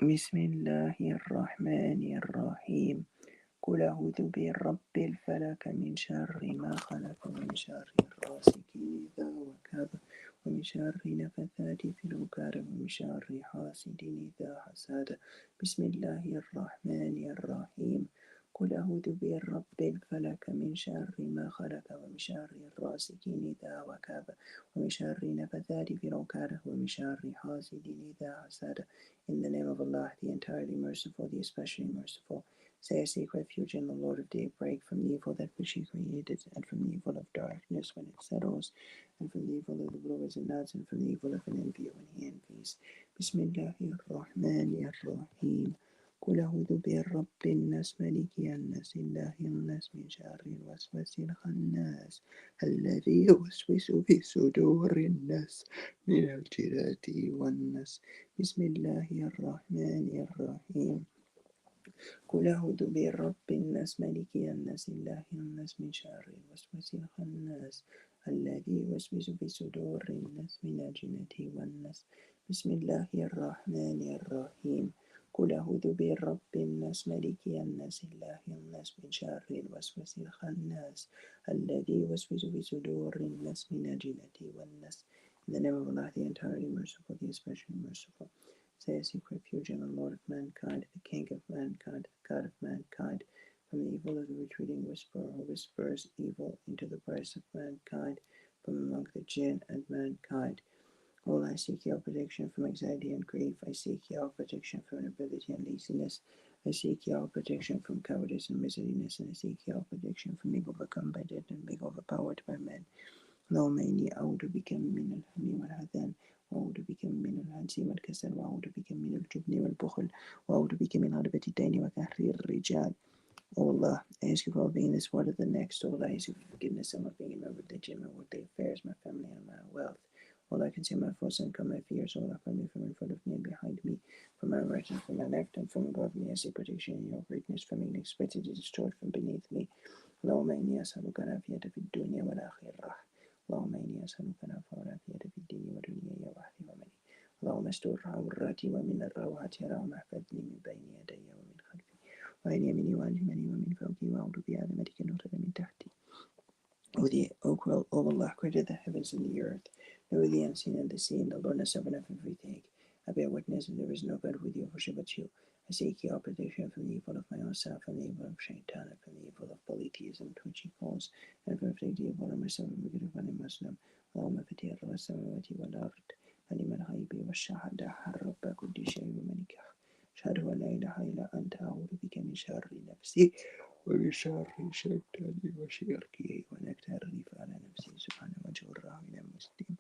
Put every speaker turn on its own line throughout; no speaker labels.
بسم الله الرحمن الرحيم قل أعوذ برب الفلك من شر ما خلق ومن شر غاسق إذا وقب ومن شر النفاثات في العقد ومن شر حاسد إذا حسد بسم الله الرحمن الرحيم قل أعوذ برب الفلك من شر ما خلق ومن شر غاسق إذا وقب ومن شر النفاثات في العقد ومن شر حاسد إذا حسد. In the name of Allah, the entirely merciful, the especially merciful. Say, I seek refuge in the Lord of daybreak from the evil that which He created, and from the evil of darkness when it settles, and from the evil of the blowers and nuts, and from the evil of an envier when he envies. Bismillahirrahmanirrahim. قل أعوذ برب الناس ملك الناس إله الناس من شر الوسواس الخناس الذي يوسوس في صدور الناس من الجنة والناس. بسم الله الرحمن الرحيم قل أعوذ برب الناس ملك الناس إله الناس من شر الوسواس الخناس الذي يوسوس في صدور الناس من الجنة والناس. بسم الله الرحمن الرحيم قل أعوذ برب الناس ملك الناس إله الناس من شر الوسواس الخناس الذي يوسوس في صدور الناس من الجنة والناس. In the name of Allah, the entirely merciful, the especially merciful. Say, I seek refuge in the Lord of mankind, the King of mankind, the God of mankind, from the evil of the retreating whisperer who whispers evil into the breast of mankind, from among the jinn and mankind. Oh, I seek your protection from anxiety and grief. I seek your protection from inability and laziness. I seek your protection from cowardice and miserliness, and I seek your protection from being overcome by death and being overpowered by men. اللهم إني أعوذ بك من الهم والحزن وأعوذ بك من العجز والكسل وأعوذ بك من الجبن والبخل وأعوذ بك من غلبة الدين وقهر الرجال. O Allah, I ask you for being this word of the next. O Allah, I ask you for forgiveness of my being in my religion, my worldly affairs, my family, and my wealth. O Allah, conceal my faults and come my fears. O Allah, from me, from in front of me and behind me, from my right and from my left, and from above me. I seek protection in your greatness from being expected to destroyed from beneath me. اللهم إني أسألك العافية في الدنيا والآخرة. اللهم إني أسألك العفو والعافية في الدين ودنياي وأهلي ومالي. اللهم استر عوراتي ومن الروعة اللهم احفظني من بين يدي ومن خلفي وعن يميني وعن شمالي ومن فوقي وأعوذ بعظمتك أن أغتال من تحتي. O Allah, created the heavens and the earth, know the unseen and the seen, the Lord and sovereign of everything. I bear witness that there is no God with you, worship but you. I seek your protection from the evil of my own self, from the evil of shaitan, and from the evil of polytheism, twitchy calls, and from the evil of myself and wicked of any Muslim. اللهم فتير السماوات والأرض علم الغيب والشهادة رب كل شيء وملكه أشهد أن لا إله إلا أنت أعوذ بك من شر نفسي ومن شر الشيطان وشركه ونكتره على نفسه سبحانه وجره من المسلم.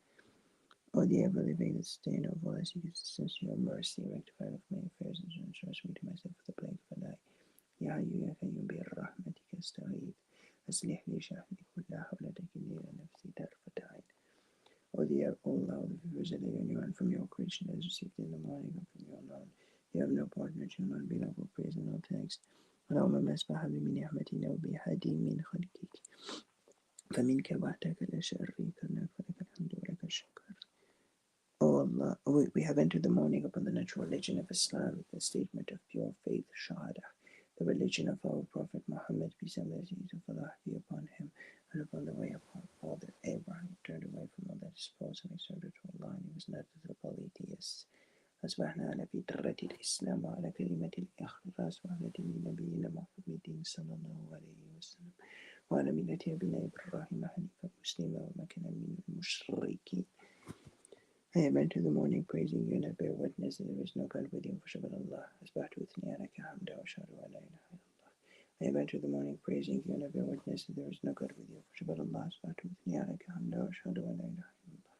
O the ever-living sustainer of all, I seek assistance to your mercy, rectify of my affairs and transfers me to myself with the plague of a lie. يا حي يا قيوم برحمتك أستغيث أصلح لي شأني كله ولا تكلني إلى نفسي طرفة عين. O the Allah, the favors that anyone from your creation has received in the morning and from your alone. You have no partner, to none be love, praise and all thanks. اللهم ما أسبح بي من نعمتنا وبأحد من خلقك فمنك وحدك لا شريك لك فلك الحمد ولك الشكر. O Allah, we have entered the morning upon the natural religion of Islam, the statement of pure faith, Shahada, the religion of our Prophet Muhammad, peace and blessings of Allah be upon him, and upon the way of our father Abraham, who turned away from all that is false and extended to Allah, and he was not of the polytheists. أصبحنا على فطرة الإسلام وعلى كلمة الإخلاص وعلى دين نبينا محمد صلى الله عليه وسلم وعلى ملة أبينا إبراهيم حنيفا مسلما وما كان من المشركين. I have entered the morning praising you, and I bear witness that there is no God with you, worship but Allah. أصبحت أثنيانك حمدا وأشهد أن لا إله إلا الله. I have entered the morning praising you, and I bear witness that there is no God with you, worship but Allah. أصبحت أثنيانك حمدا وأشهد أن لا إله إلا الله.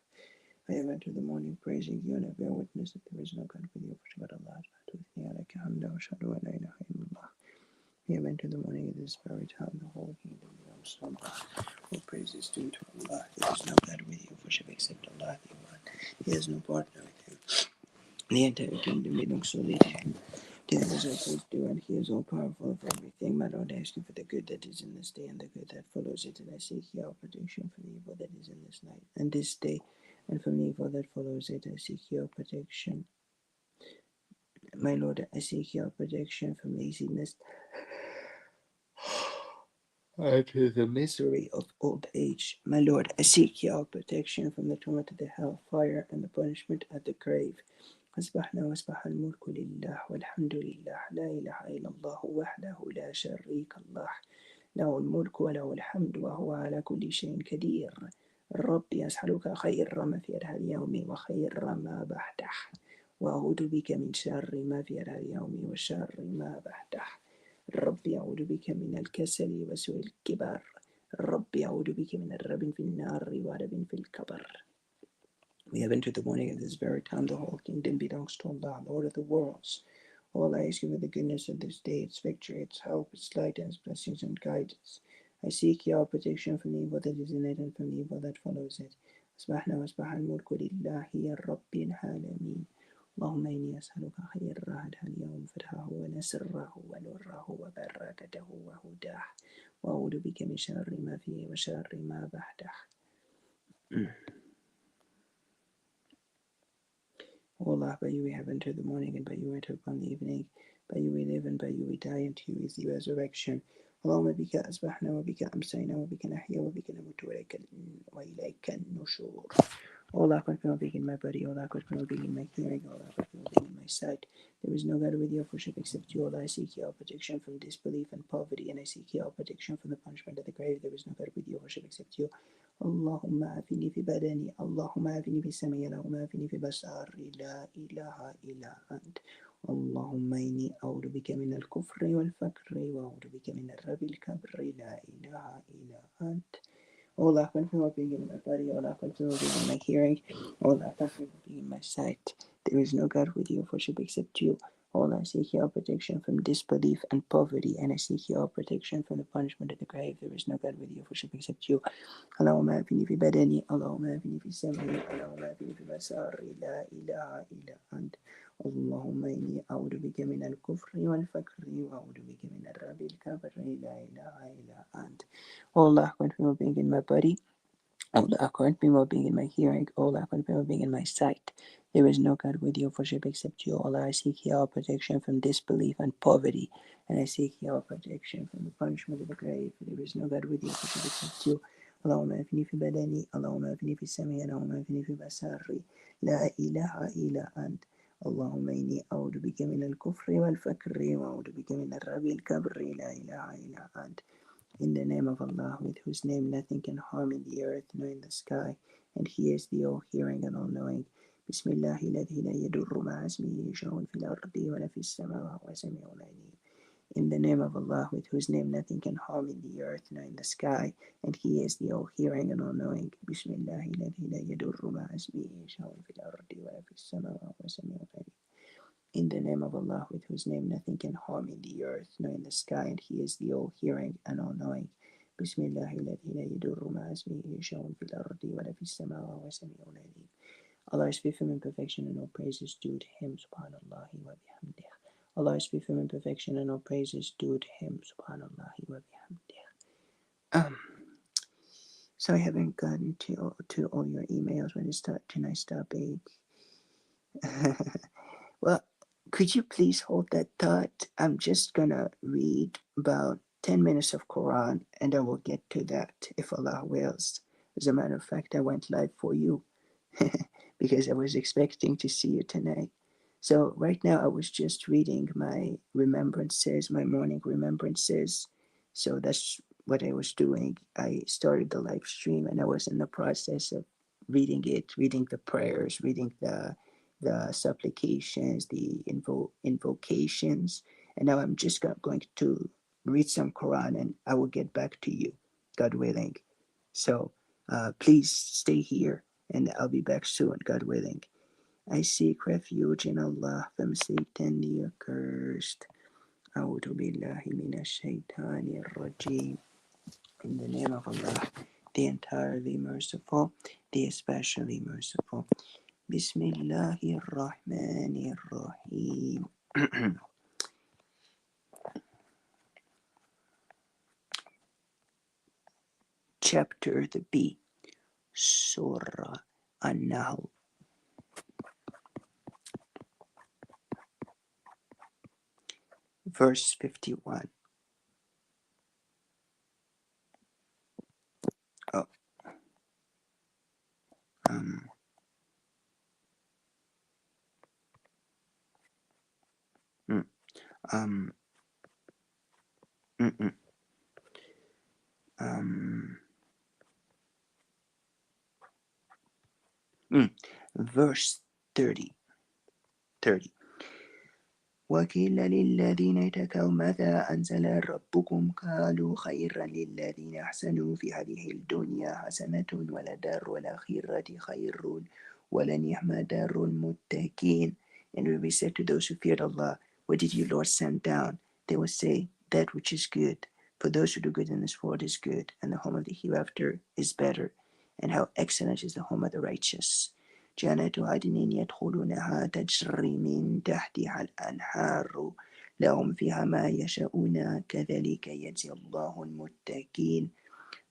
I have entered the morning praising you, and I bear witness that there is no God with you, worship but Allah. أصبحت أثنيانك حمدا وأشهد أن لا إله إلا الله. I have entered the morning of this very time, the whole kingdom belongs to Allah. All praise is due to Allah. There is no God with you, worship except Allah, the one. He has no partner with him. The entire kingdom belongs solely to him. To him is all praise due, and he is all powerful of everything. My Lord, I ask you for the good that is in this day and the good that follows it, and I seek your protection from the evil that is in this night and this day, and from the evil that follows it. I seek your protection My Lord, I seek your protection from laziness and the misery of old age. My Lord, I seek your protection from the torment of the hellfire and the punishment at the grave. أصبحنا وأصبح الملك لله والحمد لله لا إله إلا الله وحده لا شريك له له الملك وله الحمد وهو على كل شيء قدير. ربي أسألك خير ما في هذا اليوم وخير ما بعده وأعوذ بك من شر ما في هذا اليوم وشر ما بعده. ربي أعوذ بك من الكسل وسوء الكبر. ربي أعوذ بك من الرب في النار ورب في الكبر. We have entered the morning of this very time. The whole kingdom belongs to Allah, Lord of the worlds. All I ask you for the goodness of this day, its victory, its help, its light, and its blessings and guidance. I seek your protection from the evil that is in it and from the evil that follows it. أصبحنا وأصبح الملك لله يا رب العالمين. اللهم إني أسألك خير هذا اليوم فتحه ونسره ونوره وبركته وهداه وأعوذ بك من شر ما فيه وشر ما بعده. O Allah, by you we have entered the morning, and by you we enter upon the evening. By you we live, and by you we die, and to you is the resurrection. اللهم بك أصبحنا وبك أمسينا وبك نحيا وبك نموت وإليك النشور. O Allah, confirm being in my body, O Allah, confirm being in my hearing, O Allah, confirm being in my sight. There is no God worthy of worship except you, O Allah. I seek your protection from disbelief and poverty, and I seek your protection from the punishment of the grave. There is no God worthy of worship except you. اللهم عافني في بدني اللهم عافني في سمعي اللهم عافني في بصري لا إله إلا أنت. اللهم إني أعوذ بك من الكفر والفقر وأعوذ بك من الرب الكبر لا إله إلا أنت. O Allah, confirm what being in my body, O Allah, confirm what being in my hearing, O Allah, confirm what being in my sight. There is no God worthy of worship except you. O Allah, I seek your protection from disbelief and poverty, and I seek your protection from the punishment of the grave. There is no God worthy of worship except you. اللهم عافني في بدني اللهم عافني في سمعي اللهم عافني في بصري لا إله إلا أنت. اللهم إني أعوذ بك من الكفر والفقر وأعوذ بك من الرب الكبر لا إله إلا أنت. O Allah, grant me well-being in my body. O Allah, grant me well-being in my hearing. O Allah, grant me well-being in my sight. There is no God worthy of worship except you. O Allah, I seek your protection from disbelief and poverty, and I seek your protection from the punishment of the grave. There is no God worthy of worship except you. اللهم اهدني في بدني اللهم اهدني في سمعي اللهم اهدني في بصري لا إله إلا أنت. اللهم إني أعوذ بك من الكفر والفقر وأعوذ بك من الرب الكبر لا إله إلا أنت. In the name of Allah, with whose name nothing can harm in the earth nor in the sky, and He is the all-hearing and all-knowing. Bismillah الذي لا يضر مع اسمه شيء في الأرض ولا في السماء وهو سميع عليم. In the name of Allah, with whose name nothing can harm in the earth nor in the sky, and He is the all-hearing and all-knowing. Bismillah الذي لا يضر مع اسمه شيء في الأرض ولا في السماء وهو سميع عليم. In the name of Allah, with whose name nothing can harm in the earth nor in the sky, and He is the all-hearing and all-knowing. Bismillah الذي لا يضر مع اسمه شيء في الأرض ولا في السماء وهو سميع عليم. Allah is faithful in perfection, and all praises due to Him. Subhanallah wa bihamdih. Allah is faithful in perfection, and all praises due to Him. Subhanallah wa bihamdih. So I haven't gotten to all your emails. When is tonight's topic? Well, could you please hold that thought? I'm just gonna read about 10 minutes of Quran, and I will get to that if Allah wills. As a matter of fact, I went live for you because I was expecting to see you tonight. So right now I was just reading my remembrances, my morning remembrances. So that's what I was doing. I started the live stream and I was in the process of reading it, reading the prayers, reading the supplications, the invocations, and now I'm just going to read some Quran, and I will get back to you, God willing. So please stay here, and I'll be back soon, God willing. I seek refuge in Allah from Satan the accursed. أعوذ بالله من الشيطان الرجيم. In the name of Allah, the entirely merciful, the especially merciful. Bismillahirrahmanirrahim. Chapter the B, Surah An-Nahl. verse 51. Oh, um, mm, um, mm, mm, um, verse 30. 30. وقيل للذين اتقوا ماذا أنزل ربكم قالوا خيرا للذين أحسنوا في هذه الدنيا حسنة ولدار الآخرة خير ولنعم دار المتقين. And when we said to those who feared Allah, what did your Lord send down? They will say, that which is good. For those who do good in this world is good, and the home of the hereafter is better. And how excellent is the home of the righteous. جنات عدن يدخلونها تجري من تحتها الأنهار لهم فيها ما يشاءون كذلك يجزي الله المتقين.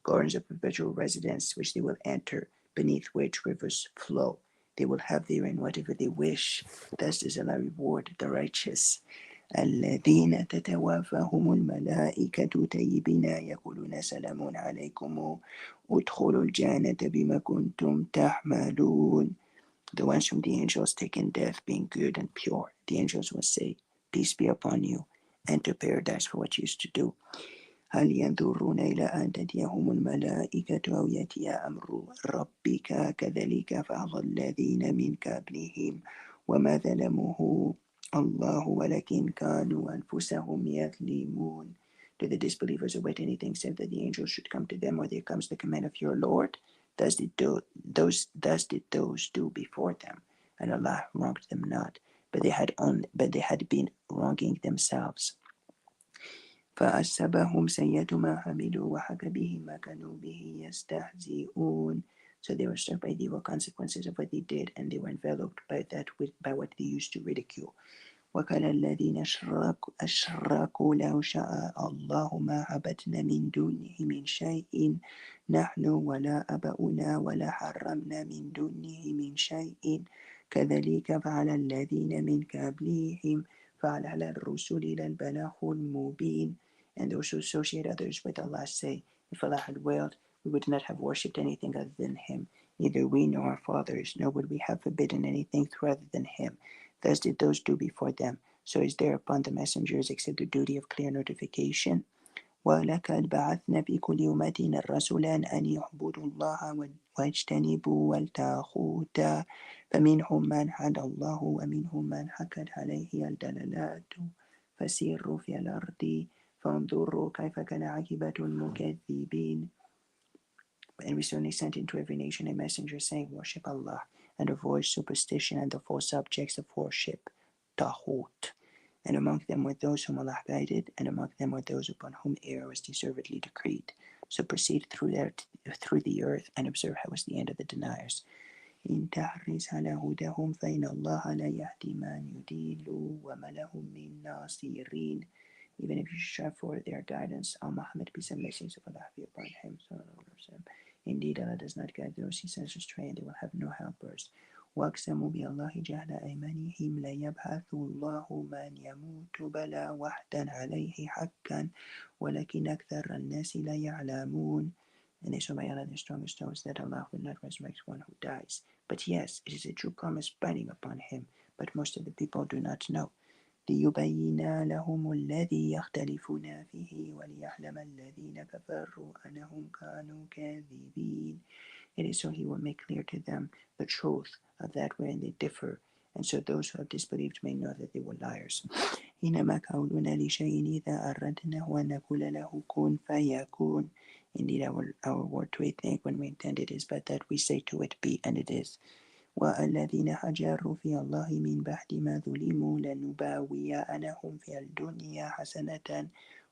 Gardens of perpetual residence which they will enter, beneath which rivers flow. They will have therein whatever they wish. Thus does Allah reward the righteous. الذين تتوفاهم الملائكة طيبين يقولون سلام عليكم ادخلوا الجنة بما كنتم تعملون. The ones whom the angels take in death being good and pure, the angels will say, peace be upon you, enter paradise for what you used to do. هل ينظرون إلى أن تأتيهم الملائكة أو يأتي أمر ربك كذلك فعل الذين من قبلهم وما ظلمه الله ولكن كانوا أنفسهم يظلمون. Do the disbelievers await anything except that the angels should come to them, or there comes the command of your Lord? Thus did those do before them, and Allah wronged them not, but they had been wronging themselves. فأصابهم سيئة ما عملوا وحاق بهم ما كانوا به يستهزئون. So they were struck by the evil consequences of what they did, and they were enveloped by what they used to ridicule. وقال الذين أشركوا لو شاء الله ما عبدنا من دونه من شيء نحن ولا أباؤنا ولا حرمنا من دونه من شيء كذلك فعل الذين من قبلهم فعلى الرسل البلاغ المبين. And those who associate others with Allah say, if Allah had willed, we would not have worshipped anything other than Him. Neither we nor our fathers, nor would we have forbidden anything through other than Him. Thus did those do before them. So is there upon the messengers except the duty of clear notification? ولقد بعثنا في كل أمة رسولا أن يعبدوا الله واجتنبوا الطاغوت فمنهم من هدى الله ومنهم من حقت عليه الضلالة فسيروا في الأرض فانظروا كيف كان عاقبة المكذبين. And we certainly sent into every nation a messenger saying, worship Allah, and avoid superstition and the false subjects of worship, Taghut. And among them were those whom Allah guided, and among them were those upon whom error was deservedly decreed. So proceed through the earth and observe how was the end of the deniers. إن تحرص على هداهم فإن الله لا يهدي من يضل وما لهم من ناصرين. Even if you strive for their guidance, Muhammad, peace and blessings of Allah be upon him. Indeed, Allah does not guide those He sends astray, and they will have no helpers. وَأَقْسَمُوا بِاللَّهِ جَهْدَ أَيْمَانِهِمْ لَيَبْعَثَ اللَّهُ مَنْ يَمُوتُ بَلَى وَعْدًا عَلَيْهِ حَقًّا وَلَكِنْ أَكْثَرَ النَّاسِ لَا يَعْلَمُونَ. And they swear by Allah the strongest oath that Allah will not resurrect one who dies. But yes, it is a true promise binding upon Him, but most of the people do not know. ليبين لهم الذي يختلفون فيه وليعلم الذين كفروا أنهم كانوا كاذبين. It is so He will make clear to them the truth of that wherein they differ, and so those who have disbelieved may know that they were liars. إنما قولنا لشيء إذا أردناه أن نقول له كن فيكون. Indeed, our word to a thing when we intend it is but that we say to it be, and it is. والذين هاجروا في الله من بعد ما ظلموا لنبوئنهم في الدنيا حسنة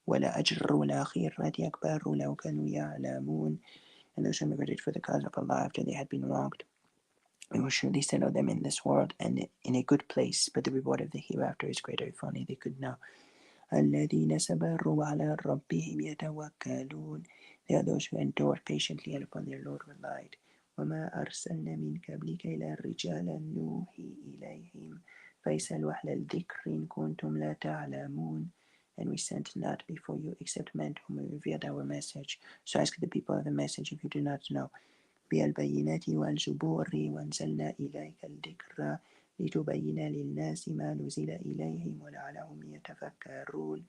ولأجر الآخرة أكبر لو كانوا يعلمون. And those who immigrated for the cause of Allah after they had been wronged, we will surely settle them in this world and in a good place, but the reward of the hereafter is greater if only they could know. الذين صبروا وعلى ربهم يتوكلون. They are those who endured patiently and upon their Lord relied. وما أرسلنا من قبلك إلا رجالا نوحي إليهم فاسألوا أهل الذكر إن كنتم لا تعلمون. and we sent not before you except men to whom we revealed our message. So ask the people of the message if you do not know. بالبينات والزبور وأنزلنا إليك الذكر لتبين للناس ما نزل إليهم ولعلهم يتفكرون.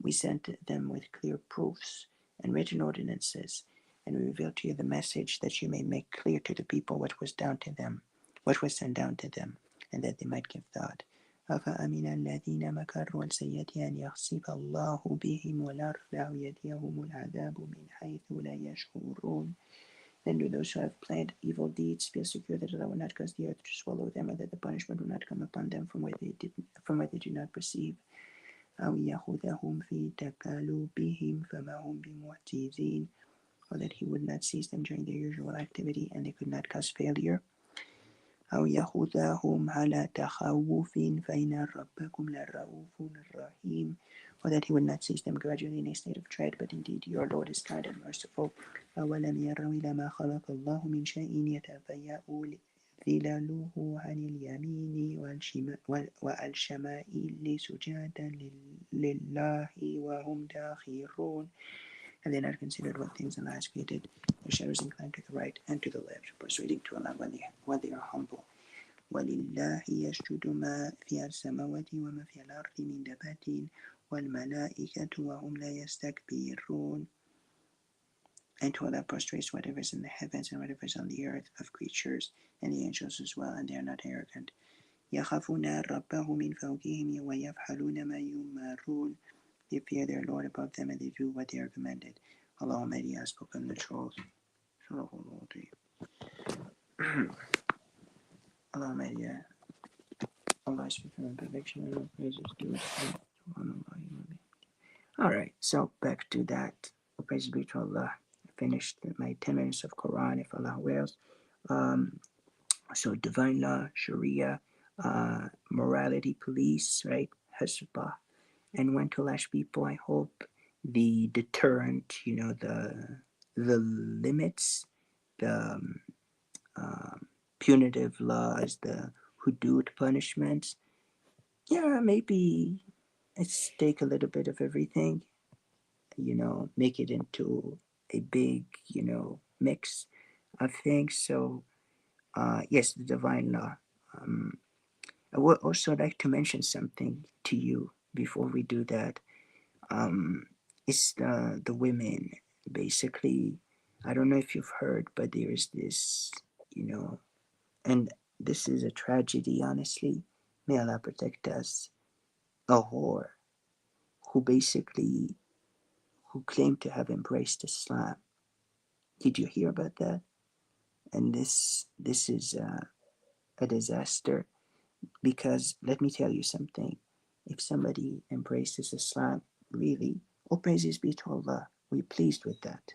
We sent them with clear proofs and written ordinances, and we revealed to you the message that you may make clear to the people what was sent down to them, and that they might give thought. أفأمن الذين مكروا السيئات أن يخسف الله بهم والأرض أو يأتيهم العذاب من حيث لا يشعرون. Then do those who have planned evil deeds feel secure that Allah will not cause the earth to swallow them, or that the punishment will not come upon them from where they do not perceive. أو يأخذهم في تقلبهم فما هم بمعجزين, or that He would not seize them during their usual activity and they could not cause failure. أو يأخذهم على تخوف فإن ربكم لرؤوف رحيم, or that He would not seize them gradually in a state of dread, but indeed your Lord is kind and merciful. أولم يروا إلى ما خلق الله من شيء يتفيأ ظلاله عن اليمين والشمائل سجدا لله وهم داخرون. And they not considered what things Allah has created. Their shadows incline to the right and to the left, persuading to Allah when they are humble. وَلِلَّهِ يَسْجُدُ مَا فِي السَّمَاوَاتِ وَمَا فِي الْأَرْضِ مِنْ دَابَّةٍ وَالْمَلَائِكَةُ وَهُمْ لَا يَسْتَكْبِرُونَ. And to Allah prostrates whatever is in the heavens and whatever is on the earth of creatures, and the angels as well, and they are not arrogant. يَخَافُونَ رَبَّهُم مِّن فَوْقِهِمْ وَيَفْعَلُونَ مَا يُؤْمَرُونَ. They fear their Lord above them, and they do what they are commanded. Allah Almighty has spoken the truth. Allah Almighty, Allah is free from perfection, and all praises due to Allah. Alright, so back to that. Praise be to Allah. I finished my 10 minutes of Quran, if Allah wills. So divine law, Sharia, morality police, right? Hasbah. And when to lash people, I hope the deterrent, the limits, the punitive laws, the hudud punishments. Yeah, maybe let's take a little bit of everything, make it into a big, mix of things. So, yes, the divine law. I would also like to mention something to you before we do that. It's the women, basically. I don't know if you've heard, but there is this, and this is a tragedy, honestly. May Allah protect us. A whore who claimed to have embraced Islam. Did you hear about that? And this is a disaster, because let me tell you something. If somebody embraces Islam, really, all praises be to Allah. We're pleased with that.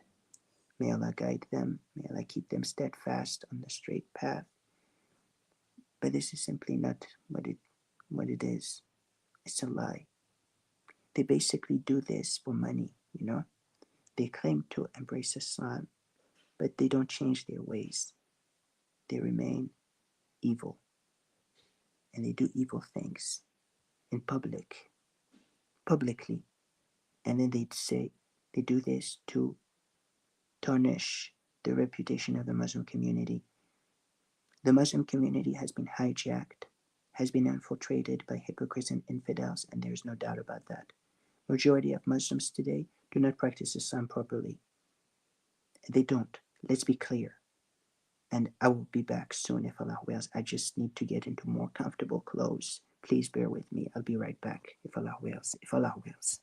May Allah guide them. May Allah keep them steadfast on the straight path. But this is simply not what it is. It's a lie. They basically do this for money, They claim to embrace Islam, but they don't change their ways. They remain evil, and they do evil things in publicly, and then they'd say they do this to tarnish the reputation of the Muslim community. The Muslim community has been hijacked, has been infiltrated by hypocrites and infidels, and there is no doubt about that. Majority of Muslims today do not practice Islam properly. They don't. Let's be clear. And I will be back soon if Allah wills. I just need to get into more comfortable clothes. Please bear with me. I'll be right back if Allah wills. If Allah wills.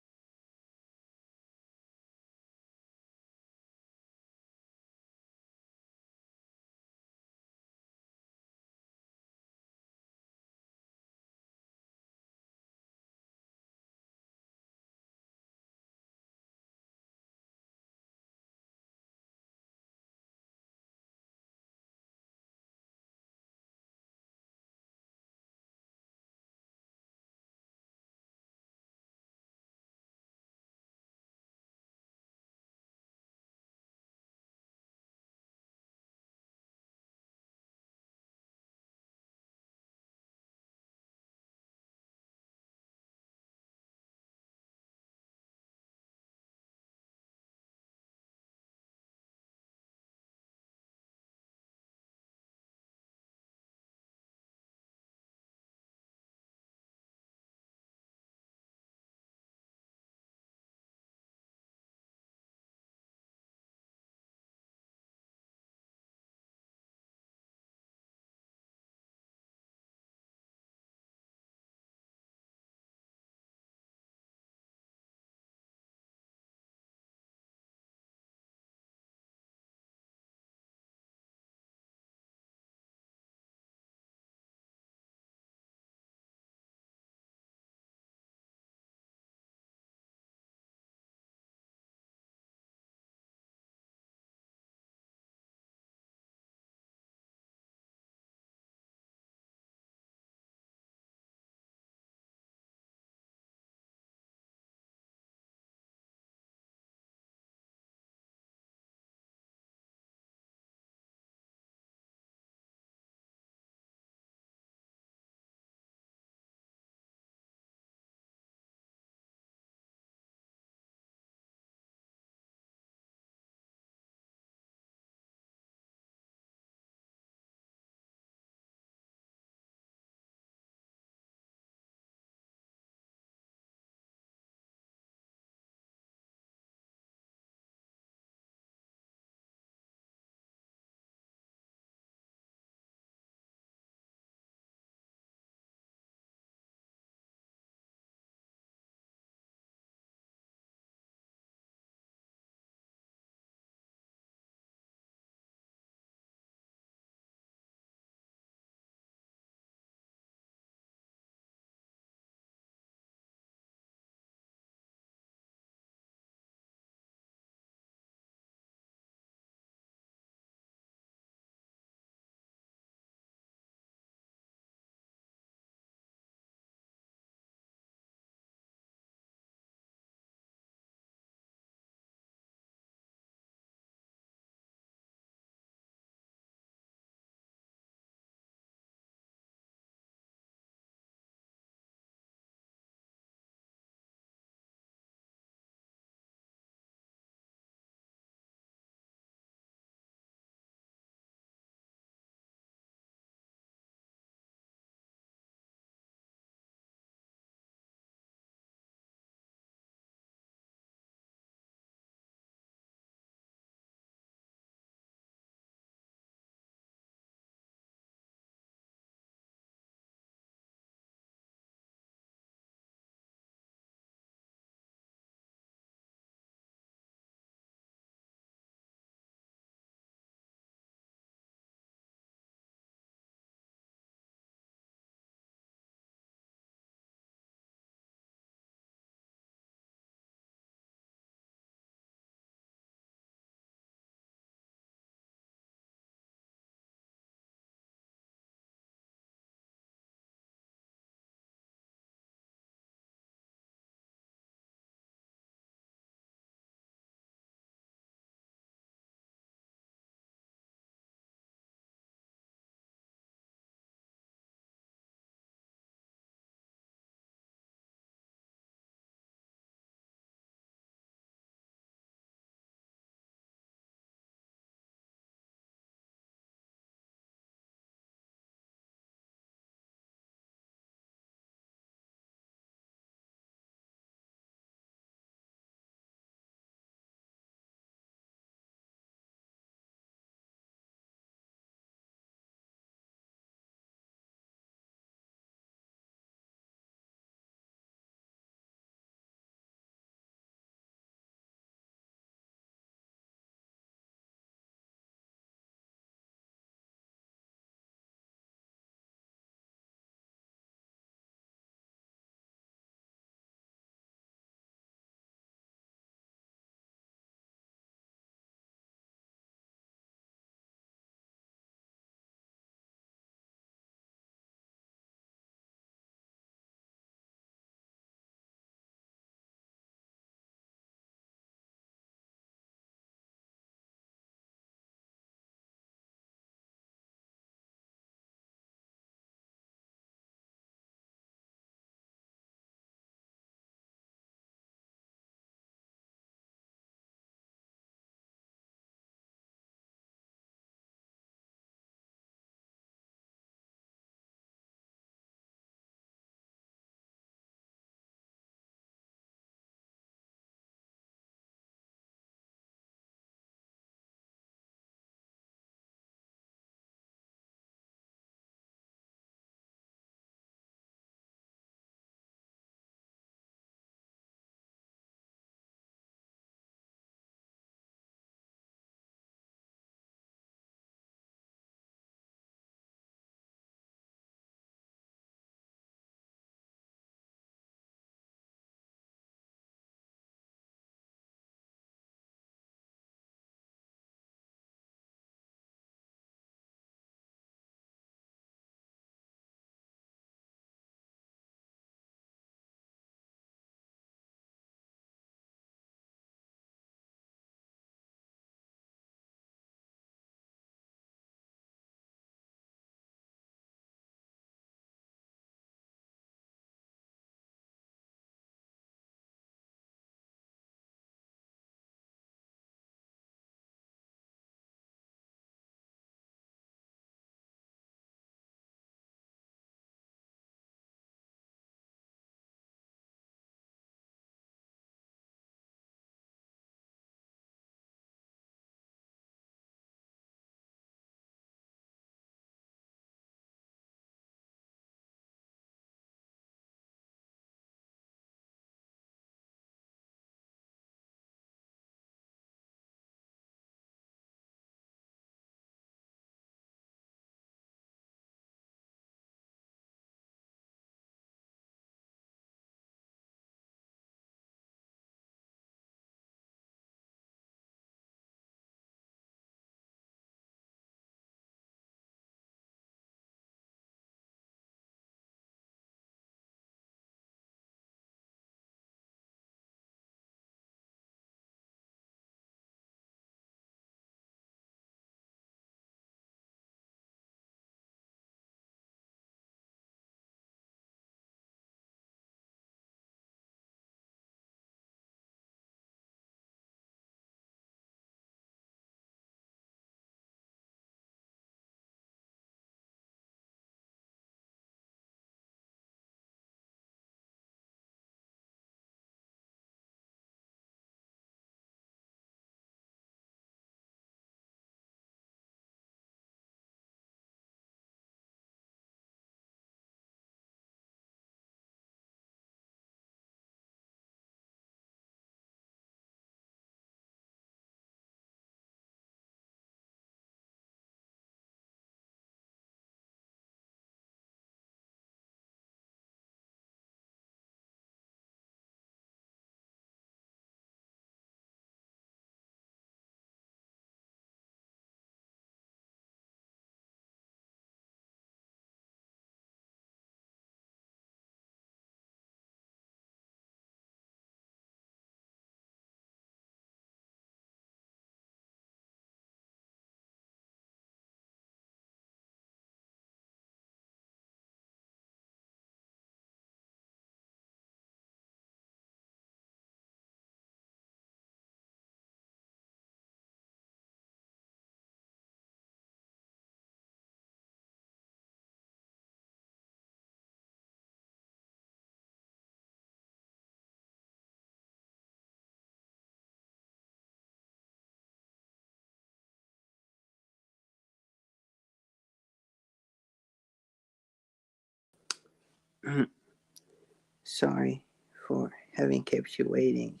Sorry for having kept you waiting.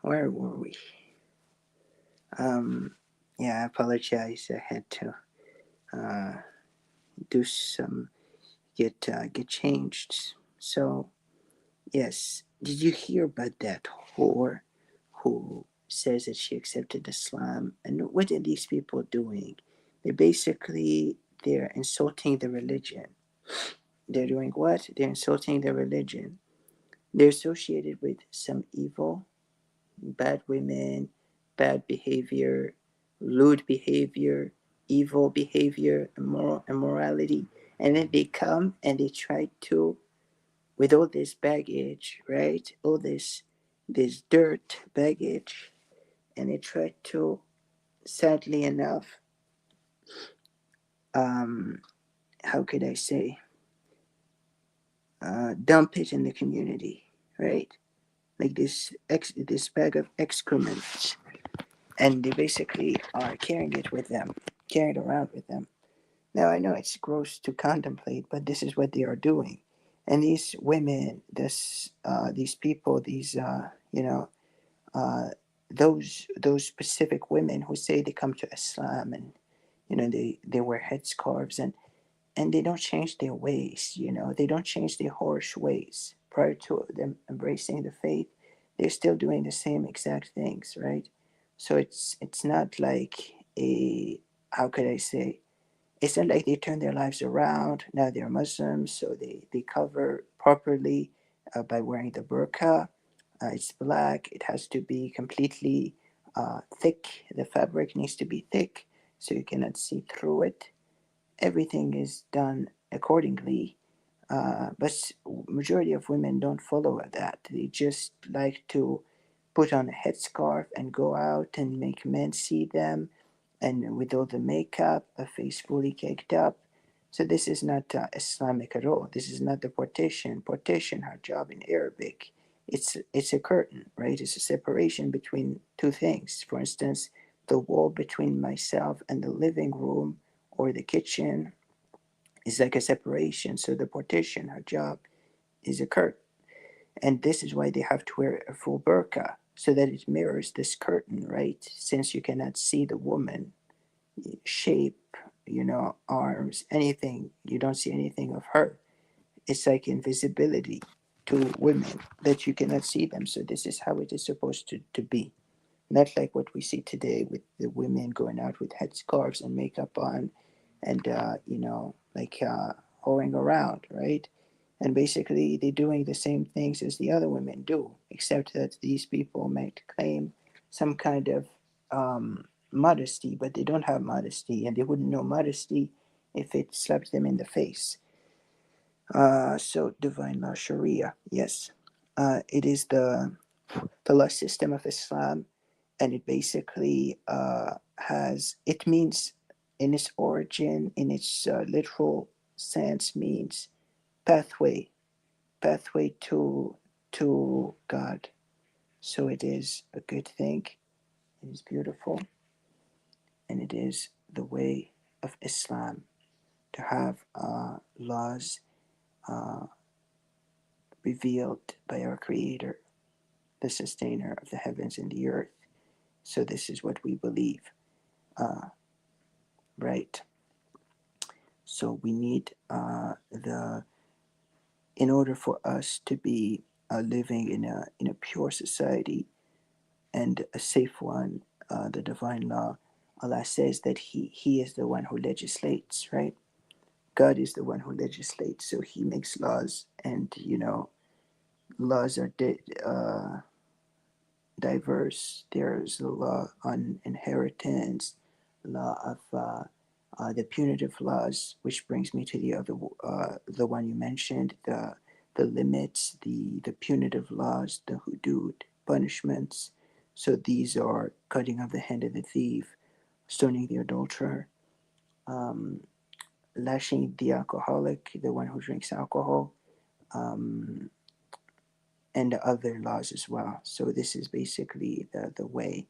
Where were we? Um, yeah, I apologize. I had to uh, do some get changed. So yes, did you hear about that whore who says that she accepted Islam? And what are these people doing? They basically they're insulting the religion. They're doing what? They're insulting the religion. They're associated with some evil, bad women, bad behavior, lewd behavior, evil behavior, immorality. And then they come and they try to, with all this baggage, right? All this dirt baggage, and they try to, sadly enough, um, how could I say, dump it in the community, right? Like this bag of excrement, and they basically are carrying it with them, carrying it around with them. Now I know it's gross to contemplate, but this is what they are doing, and these women, these people, uh, those specific women who say they come to Islam, and they wear headscarves, and they don't change their ways. They don't change their harsh ways. Prior to them embracing the faith, they're still doing the same exact things, right? So it's not like a, how could I say, it's not like they turn their lives around. Now they're Muslims, so they cover properly by wearing the burqa. It's black. It has to be completely thick. The fabric needs to be thick so you cannot see through it. Everything is done accordingly. But majority of women don't follow that. They just like to put on a headscarf and go out and make men see them, and with all the makeup, a face fully caked up. So this is not Islamic at all. This is not the partition. Partition, hijab in Arabic, it's a curtain, right? It's a separation between two things. For instance, the wall between myself and the living room or the kitchen is like a separation. So the partition, hijab, is a curtain. And this is why they have to wear a full burqa, so that it mirrors this curtain, right? Since you cannot see the woman shape, arms, anything, you don't see anything of her. It's like invisibility to women, that you cannot see them. So this is how it is supposed to be. Not like what we see today with the women going out with headscarves and makeup on, and like whoring around, right? And basically they're doing the same things as the other women do, except that these people might claim some kind of modesty, but they don't have modesty, and they wouldn't know modesty if it slapped them in the face. So divine law, Sharia, yes, it is the law system of Islam, and it basically it means, in its origin, in its literal sense, means pathway, pathway to God. So it is a good thing. It is beautiful, and it is the way of Islam to have laws uh, revealed by our Creator, the Sustainer of the heavens and the earth. So this is what we believe, right? So we need in order for us to be living in a pure society and a safe one, the divine law, Allah says that He is the one who legislates, right? God is the one who legislates, so He makes laws, and laws are diverse. There's a law on inheritance, law of the punitive laws, which brings me to the one you mentioned, the limits, the punitive laws, the hudud, punishments. So these are cutting off the hand of the thief, stoning the adulterer, um, lashing the alcoholic, the one who drinks alcohol, um, and the other laws as well. So this is basically the way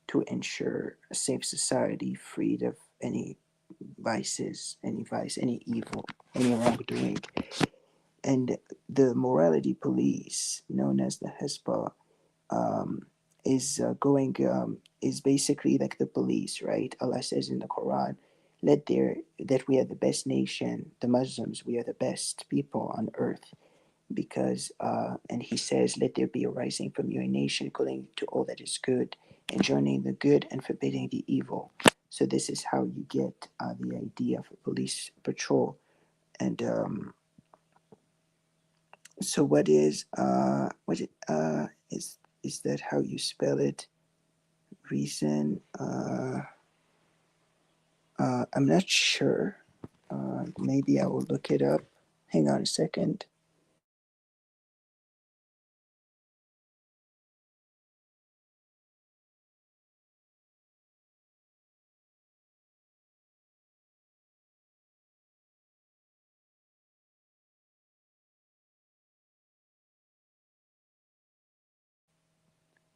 to ensure a safe society freed of any vices, any vice, any evil, any wrongdoing. And the morality police, known as the Hezbollah, um, is basically like the police, right? Allah says in the Quran, "Let there that we are the best nation, the Muslims, we are the best people on earth." Because and he says, "Let there be a rising from your nation, calling to all that is good, and joining the good and forbidding the evil." So this is how you get the idea of a police patrol. And so is that how you spell it? Reason? I'm not sure. Maybe I will look it up. Hang on a second.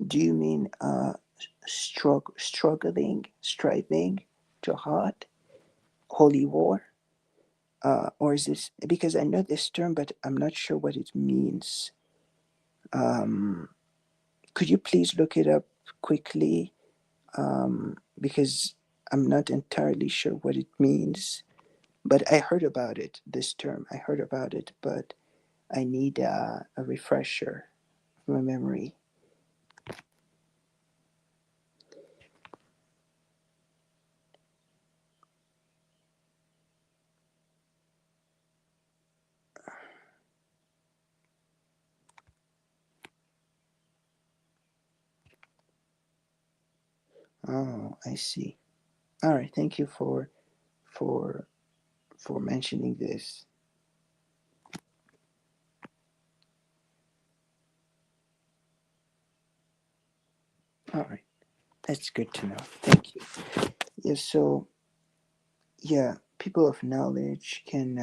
Do you mean struggling, striving, jihad, holy war? Or is this because I know this term, but I'm not sure what it means? Um, could you please look it up quickly? Because I'm not entirely sure what it means. But I heard about it, this term. I heard about it, but I need a refresher of my memory. Oh, I see. All right, thank you for for mentioning this. All right, that's good to know. Thank you. Yeah, so yeah, people of knowledge can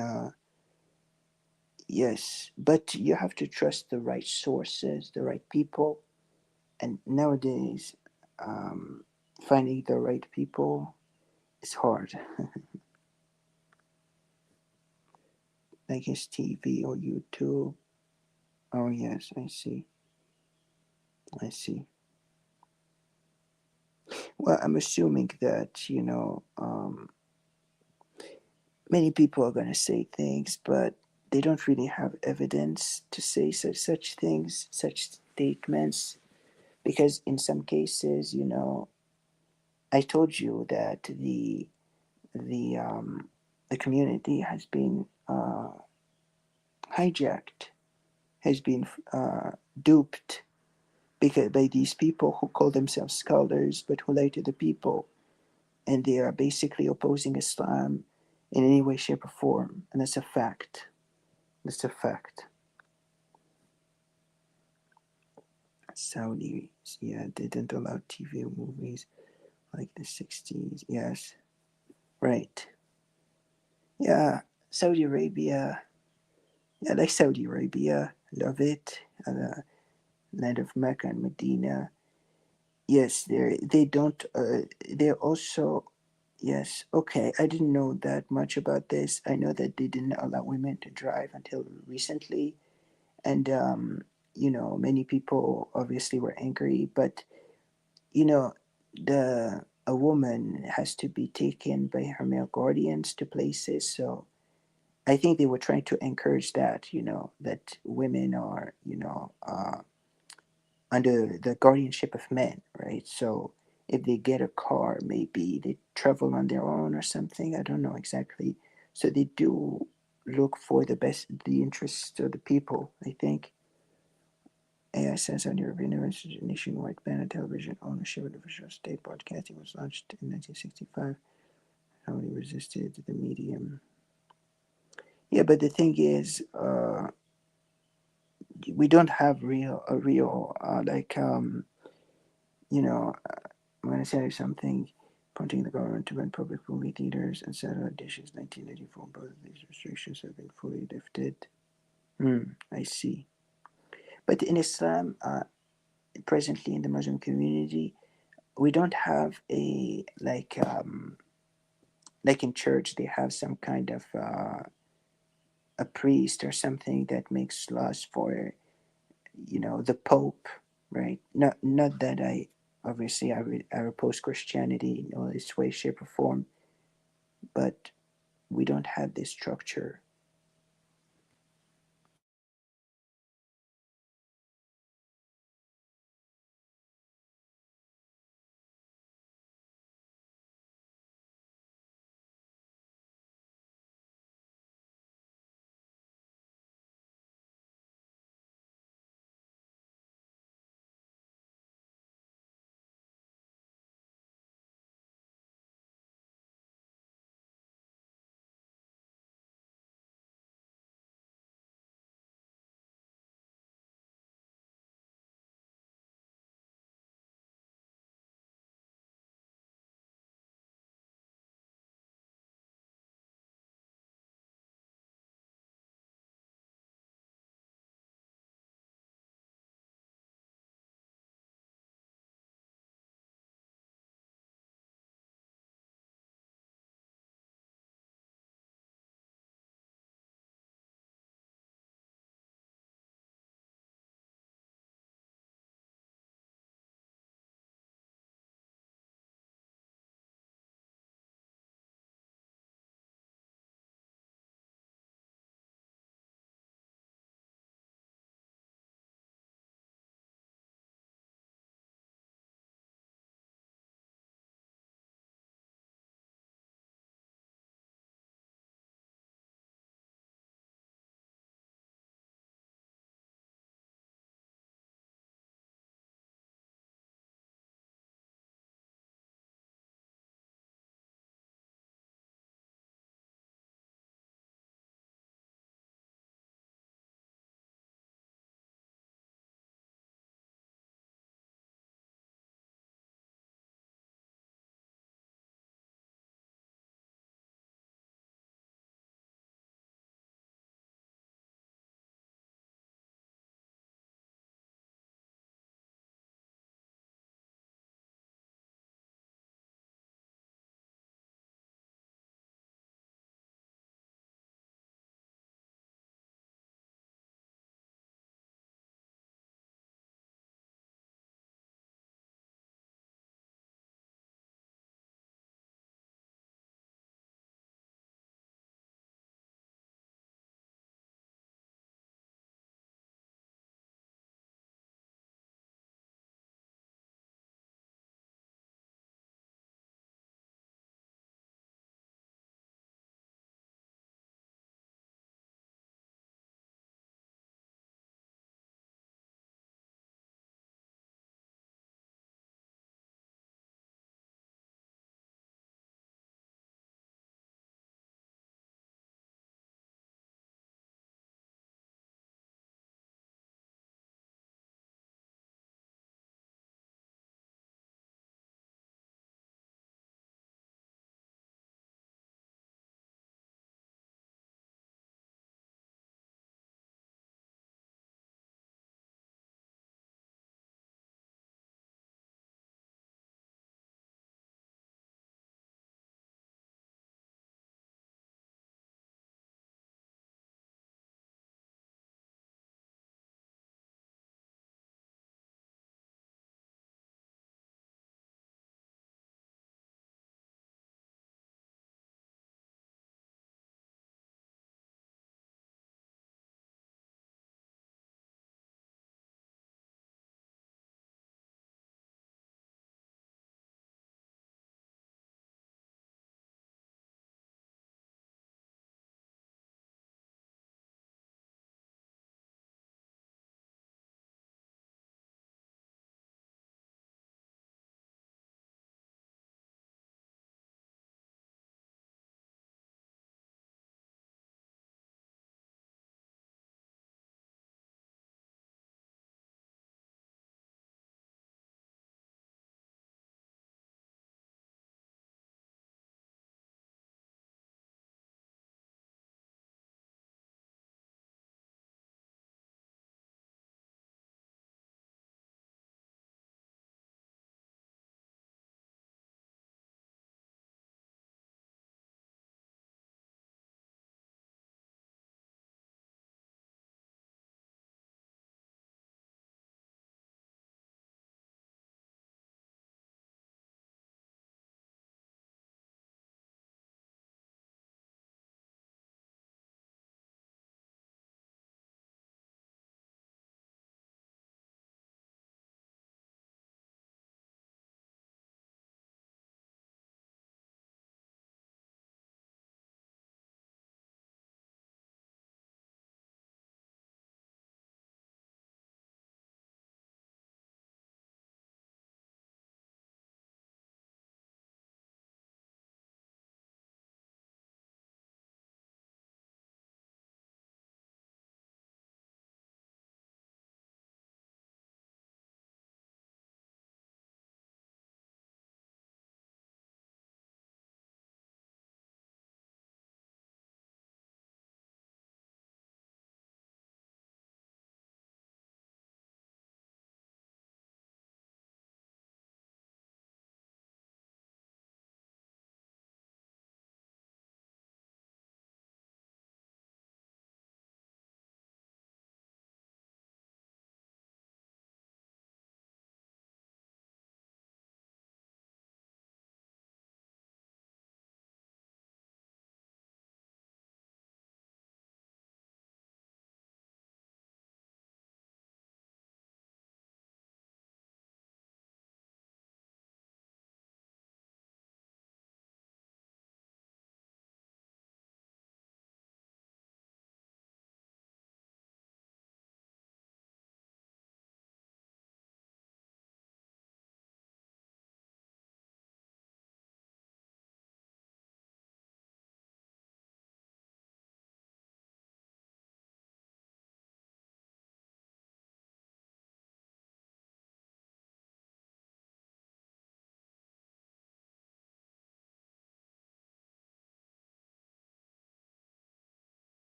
yes, but you have to trust the right sources, the right people, and nowadays, um, finding the right people is hard. I guess TV or YouTube. Oh yes, I see. I see. Well, I'm assuming that many people are going to say things, but they don't really have evidence to say such things, such statements, because in some cases, I told you that the the community has been hijacked, has been duped because by these people who call themselves scholars but who lie to the people, and they are basically opposing Islam in any way, shape, or form, and that's a fact. That's a fact. Saudi, yeah, they didn't allow TV movies like the 60s. Yes, right. Yeah, Saudi Arabia. Yeah, like Saudi Arabia. Love it. Land of Mecca and Medina. Yes, they don't. They're also. Yes, okay. I didn't know that much about this. I know that they didn't allow women to drive until recently, and many people obviously were angry. But you know, the a woman has to be taken by her male guardians to places. So I think they were trying to encourage that. That women are under the guardianship of men, right? So if they get a car, maybe they travel on their own or something. I don't know exactly. So they do look for the interests of the people, I think. AI says on European nationwide ban on television ownership of official state broadcasting was launched in 1965. How he resisted the medium. Yeah, but the thing is, we don't have real you know I'm going to say something pointing the government to ban public movie theaters and satellite dishes 1984. Both of these restrictions have been fully lifted. I see. But in Islam, presently in the Muslim community, we don't have a like in church they have some kind of a priest or something that makes laws for, the Pope, right? Not that I obviously I oppose Christianity in all its way, shape, or form, but we don't have this structure